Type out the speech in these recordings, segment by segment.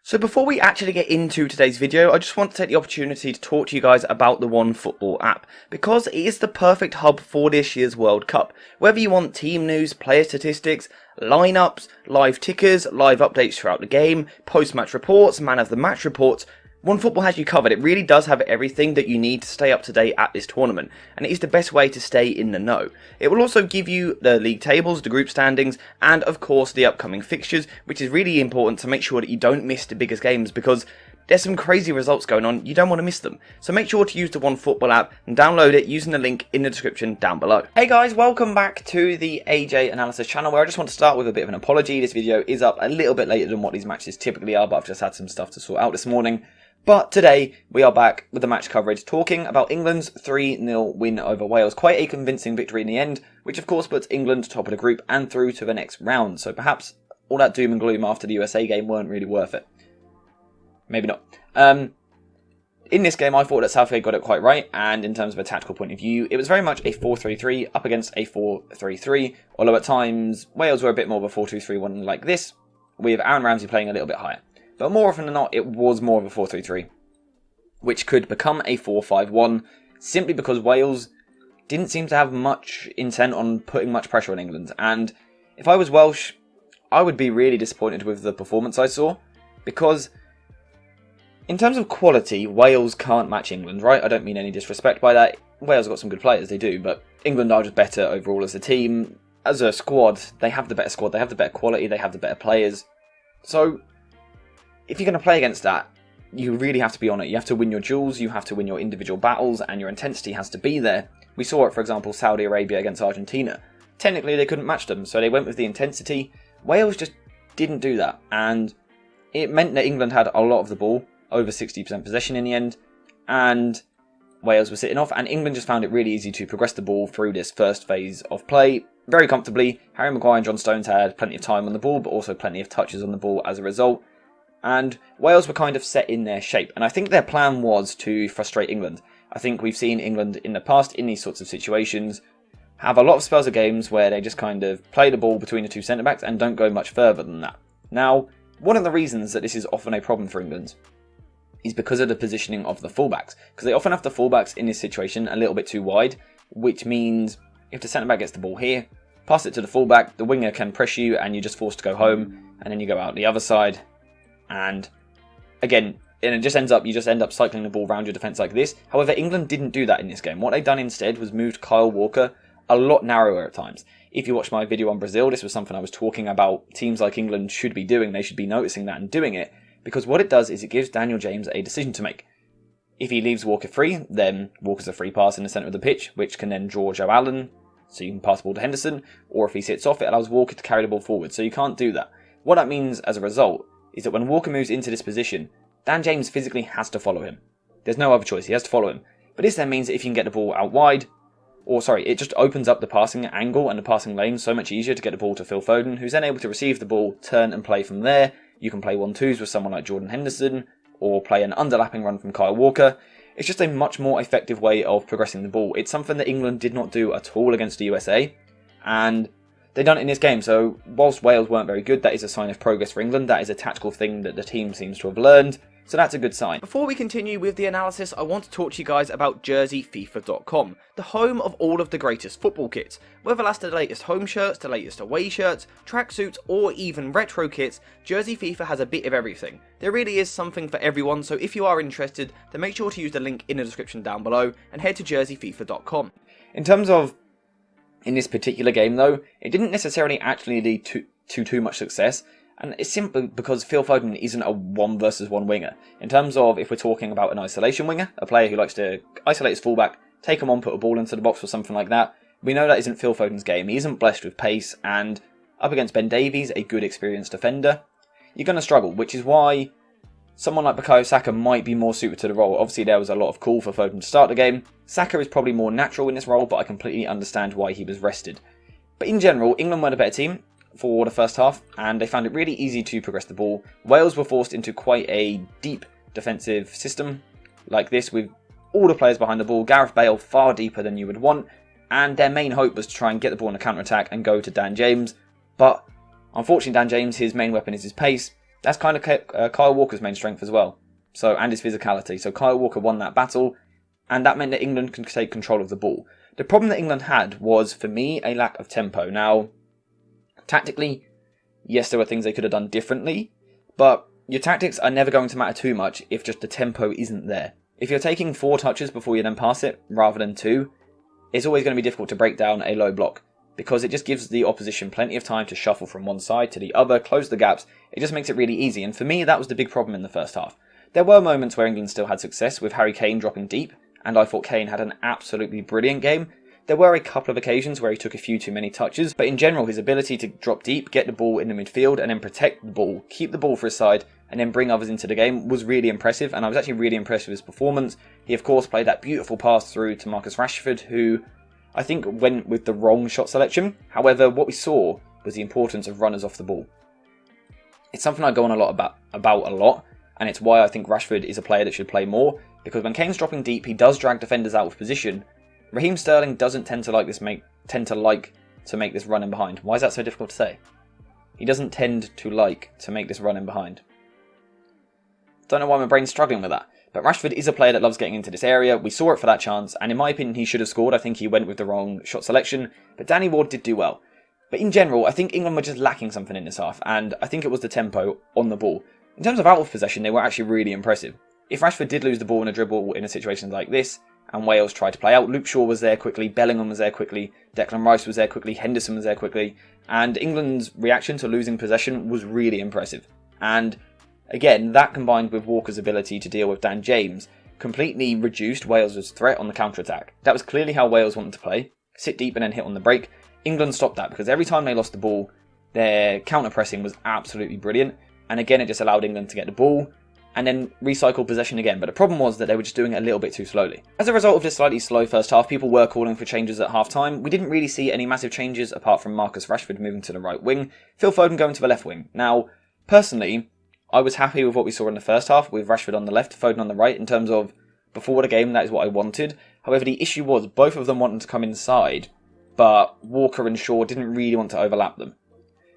So before we actually get into today's video, I just want to take the opportunity to talk to you guys about the OneFootball app, because it is the perfect hub for this year's World Cup. Whether you want team news, player statistics, lineups, live tickers, live updates throughout the game, post-match reports, man of the match reports, OneFootball has you covered. It really does have everything that you need to stay up to date at this tournament, and it is the best way to stay in the know. It will also give you the league tables, the group standings, and of course the upcoming fixtures, which is really important to make sure that you don't miss the biggest games, because there's some crazy results going on, you don't want to miss them. So make sure to use the OneFootball app and download it using the link in the description down below. Hey guys, welcome back to the AJ Analysis channel, where I just want to start with a bit of an apology. This video is up a little bit later than what these matches typically are, but I've just had some stuff to sort out this morning. But today, we are back with the match coverage, talking about England's 3-0 win over Wales. Quite a convincing victory in the end, which of course puts England top of the group and through to the next round. So perhaps all that doom and gloom after the USA game weren't really worth it. Maybe not. In this game, I thought that Southgate got it quite right, and in terms of a tactical point of view, it was very much a 4-3-3 up against a 4-3-3, although at times, Wales were a bit more of a 4-2-3-1 like this, with Aaron Ramsey playing a little bit higher. But more often than not, it was more of a 4-3-3, which could become a 4-5-1, simply because Wales didn't seem to have much intent on putting much pressure on England. And if I was Welsh, I would be really disappointed with the performance I saw, because in terms of quality, Wales can't match England, right? I don't mean any disrespect by that. Wales have got some good players, they do, but England are just better overall as a team. As a squad, they have the better squad, they have the better quality, they have the better players. So if you're going to play against that, you really have to be on it. You have to win your duels, you have to win your individual battles, and your intensity has to be there. We saw it, for example, Saudi Arabia against Argentina. Technically, they couldn't match them, so they went with the intensity. Wales just didn't do that, and it meant that England had a lot of the ball, over 60% possession in the end, and Wales were sitting off, and England just found it really easy to progress the ball through this first phase of play very comfortably. Harry Maguire and John Stones had plenty of time on the ball, but also plenty of touches on the ball as a result. And Wales were kind of set in their shape. And I think their plan was to frustrate England. I think we've seen England in the past in these sorts of situations have a lot of spells of games where they just kind of play the ball between the two centre-backs and don't go much further than that. Now, one of the reasons that this is often a problem for England is because of the positioning of the fullbacks. Because they often have the fullbacks in this situation a little bit too wide, which means if the centre-back gets the ball here, pass it to the fullback, the winger can press you and you're just forced to go home, and then you go out the other side. And again, you just end up cycling the ball around your defence like this. However, England didn't do that in this game. What they've done instead was moved Kyle Walker a lot narrower at times. If you watch my video on Brazil, this was something I was talking about teams like England should be doing. They should be noticing that and doing it, because what it does is it gives Daniel James a decision to make. If he leaves Walker free, then Walker's a free pass in the centre of the pitch, which can then draw Joe Allen, so you can pass the ball to Henderson, or if he sits off, it allows Walker to carry the ball forward, so you can't do that. What that means as a result is that when Walker moves into this position, Dan James physically has to follow him. There's no other choice, he has to follow him. But this then means that if you can get the ball out wide, it just opens up the passing angle and the passing lane so much easier to get the ball to Phil Foden, who's then able to receive the ball, turn and play from there. You can play 1-2s with someone like Jordan Henderson, or play an underlapping run from Kyle Walker. It's just a much more effective way of progressing the ball. It's something that England did not do at all against the USA, and they've done it in this game. So whilst Wales weren't very good, that is a sign of progress for England. That is a tactical thing that the team seems to have learned. So that's a good sign. Before we continue with the analysis, I want to talk to you guys about JerseyFIFA.com, the home of all of the greatest football kits. Whether that's the latest home shirts, the latest away shirts, tracksuits, or even retro kits, Jersey FIFA has a bit of everything. There really is something for everyone, so if you are interested, then make sure to use the link in the description down below and head to JerseyFIFA.com. In terms of in this particular game though, it didn't necessarily actually lead to too much success. And it's simply because Phil Foden isn't a 1 versus 1 winger. In terms of if we're talking about an isolation winger, a player who likes to isolate his fullback, take him on, put a ball into the box or something like that, we know that isn't Phil Foden's game. He isn't blessed with pace, and up against Ben Davies, a good experienced defender, you're going to struggle, which is why someone like Bukayo Saka might be more suited to the role. Obviously there was a lot of call for Foden to start the game. Saka is probably more natural in this role, but I completely understand why he was rested. But in general, England were the better team for the first half, and they found it really easy to progress the ball. Wales were forced into quite a deep defensive system like this, with all the players behind the ball, Gareth Bale far deeper than you would want, and their main hope was to try and get the ball on a counter-attack and go to Dan James. But unfortunately Dan James, his main weapon is his pace, That's kind of Kyle Walker's main strength as well. And his physicality. So Kyle Walker won that battle, and that meant that England could take control of the ball. The problem that England had was, for me, a lack of tempo. Now, tactically, yes, there were things they could have done differently, but your tactics are never going to matter too much if just the tempo isn't there. If you're taking 4 touches before you then pass it, rather than 2, it's always going to be difficult to break down a low block, because it just gives the opposition plenty of time to shuffle from one side to the other, close the gaps. It just makes it really easy, and for me, that was the big problem in the first half. There were moments where England still had success, with Harry Kane dropping deep, and I thought Kane had an absolutely brilliant game. There were a couple of occasions where he took a few too many touches, but in general his ability to drop deep, get the ball in the midfield, and then protect the ball, keep the ball for his side, and then bring others into the game was really impressive, and I was actually really impressed with his performance. He of course played that beautiful pass through to Marcus Rashford, who I think went with the wrong shot selection. However, what we saw was the importance of runners off the ball. It's something I go on a lot about a lot, and it's why I think Rashford is a player that should play more, because when Kane's dropping deep, he does drag defenders out of position. Raheem Sterling doesn't tend to like to make this run in behind. Why is that so difficult to say? He doesn't tend to like to make this run in behind. Don't know why my brain's struggling with that. But Rashford is a player that loves getting into this area. We saw it for that chance, and in my opinion, he should have scored. I think he went with the wrong shot selection, but Danny Ward did do well. But in general, I think England were just lacking something in this half, and I think it was the tempo on the ball. In terms of out of possession, they were actually really impressive. If Rashford did lose the ball in a dribble in a situation like this, and Wales tried to play out, Luke Shaw was there quickly, Bellingham was there quickly, Declan Rice was there quickly, Henderson was there quickly, and England's reaction to losing possession was really impressive. And again, that combined with Walker's ability to deal with Dan James completely reduced Wales' threat on the counter-attack. That was clearly how Wales wanted to play, sit deep and then hit on the break. England stopped that because every time they lost the ball, their counter-pressing was absolutely brilliant, and again it just allowed England to get the ball and then recycle possession again. But the problem was that they were just doing it a little bit too slowly. As a result of this slightly slow first half, people were calling for changes at half-time. We didn't really see any massive changes apart from Marcus Rashford moving to the right wing, Phil Foden going to the left wing. Now, personally, I was happy with what we saw in the first half, with Rashford on the left, Foden on the right, in terms of before the game, that is what I wanted. However, the issue was both of them wanted to come inside, but Walker and Shaw didn't really want to overlap them.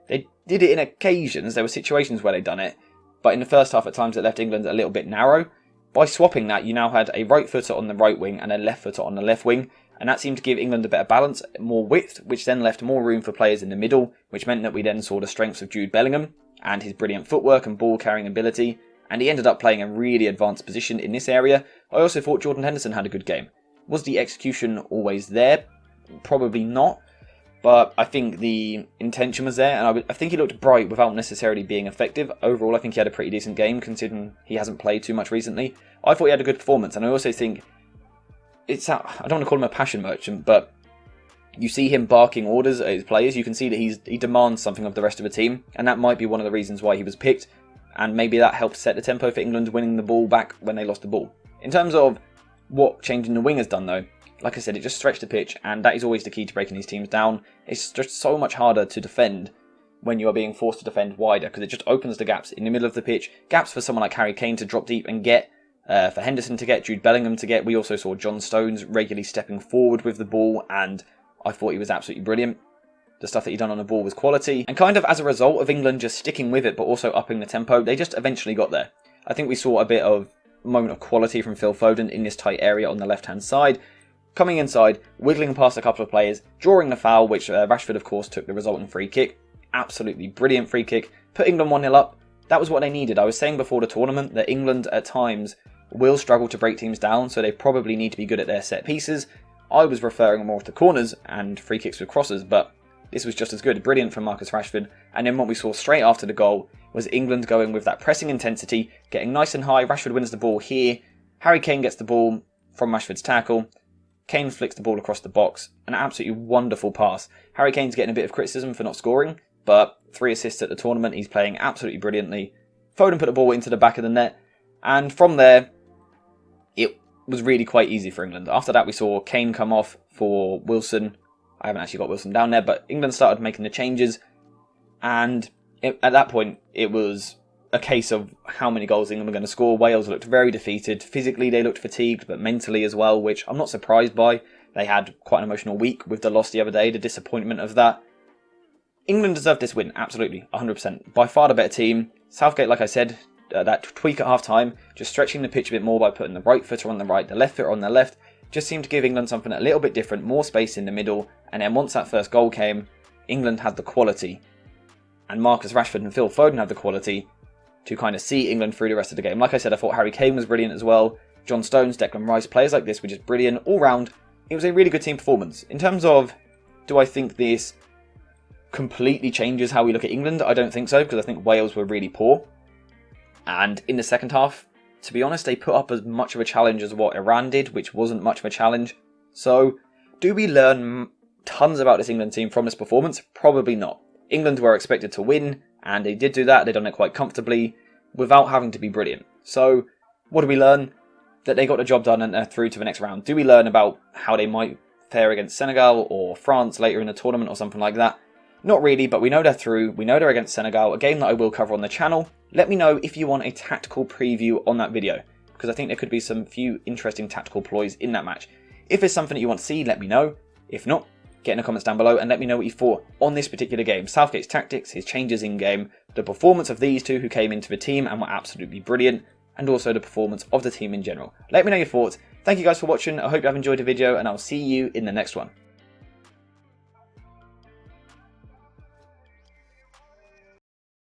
They did it in occasions, there were situations where they'd done it, but in the first half at times it left England a little bit narrow. By swapping that, you now had a right footer on the right wing and a left footer on the left wing, and that seemed to give England a better balance, more width, which then left more room for players in the middle, which meant that we then saw the strengths of Jude Bellingham and his brilliant footwork and ball carrying ability, and he ended up playing a really advanced position in this area. I also thought Jordan Henderson had a good game. Was the execution always there? Probably not. But I think the intention was there, and I think he looked bright without necessarily being effective. Overall, I think he had a pretty decent game, considering he hasn't played too much recently. I thought he had a good performance, and I also think I don't want to call him a passion merchant, but you see him barking orders at his players. You can see that he demands something of the rest of the team, and that might be one of the reasons why he was picked, and maybe that helped set the tempo for England winning the ball back when they lost the ball. In terms of what changing the wing has done, though, like I said, it just stretched the pitch, and that is always the key to breaking these teams down. It's just so much harder to defend when you are being forced to defend wider, because it just opens the gaps in the middle of the pitch. Gaps for someone like Harry Kane to drop deep and get, for Henderson to get, Jude Bellingham to get. We also saw John Stones regularly stepping forward with the ball, and I thought he was absolutely brilliant. The stuff that he done on the ball was quality, and kind of as a result of England just sticking with it but also upping the tempo, they just eventually got there. I think we saw a bit of moment of quality from Phil Foden in this tight area on the left-hand side, coming inside, wiggling past a couple of players, drawing the foul, which Rashford, of course, took the resulting free kick. Absolutely brilliant free kick. Put England 1-0 up. That was what they needed. I was saying before the tournament that England, at times, will struggle to break teams down, so they probably need to be good at their set pieces. I was referring more to corners and free kicks with crosses, but this was just as good. Brilliant from Marcus Rashford. And then what we saw straight after the goal was England going with that pressing intensity, getting nice and high. Rashford wins the ball here. Harry Kane gets the ball from Rashford's tackle. Kane flicks the ball across the box. An absolutely wonderful pass. Harry Kane's getting a bit of criticism for not scoring, but 3 assists at the tournament. He's playing absolutely brilliantly. Foden put the ball into the back of the net. And from there, it was really quite easy for England. After that, we saw Kane come off for Wilson. I haven't actually got Wilson down there, but England started making the changes. And at that point, it was a case of how many goals England were going to score. Wales looked very defeated. Physically, they looked fatigued, but mentally as well, which I'm not surprised by. They had quite an emotional week with the loss the other day, the disappointment of that. England deserved this win, absolutely, 100%. By far the better team. Southgate, like I said, that tweak at half-time, just stretching the pitch a bit more by putting the right footer on the right, the left footer on the left, just seemed to give England something a little bit different, more space in the middle, and then once that first goal came, England had the quality, and Marcus Rashford and Phil Foden had the quality to kind of see England through the rest of the game. Like I said, I thought Harry Kane was brilliant as well. John Stones, Declan Rice, players like this were just brilliant all round. It was a really good team performance. In terms of, do I think this completely changes how we look at England? I don't think so, because I think Wales were really poor. And in the second half, to be honest, they put up as much of a challenge as what Iran did, which wasn't much of a challenge. So, do we learn tons about this England team from this performance? Probably not. England were expected to win, and they did do that. They've done it quite comfortably, without having to be brilliant. So, what do we learn? That they got the job done and they're through to the next round. Do we learn about how they might fare against Senegal or France later in the tournament or something like that? Not really, but we know they're through. We know they're against Senegal, a game that I will cover on the channel. Let me know if you want a tactical preview on that video, because I think there could be some few interesting tactical ploys in that match. If it's something that you want to see, let me know. If not, get in the comments down below and let me know what you thought on this particular game. Southgate's tactics, his changes in game, the performance of these two who came into the team and were absolutely brilliant, and also the performance of the team in general. Let me know your thoughts. Thank you guys for watching. I hope you have enjoyed the video, and I'll see you in the next one.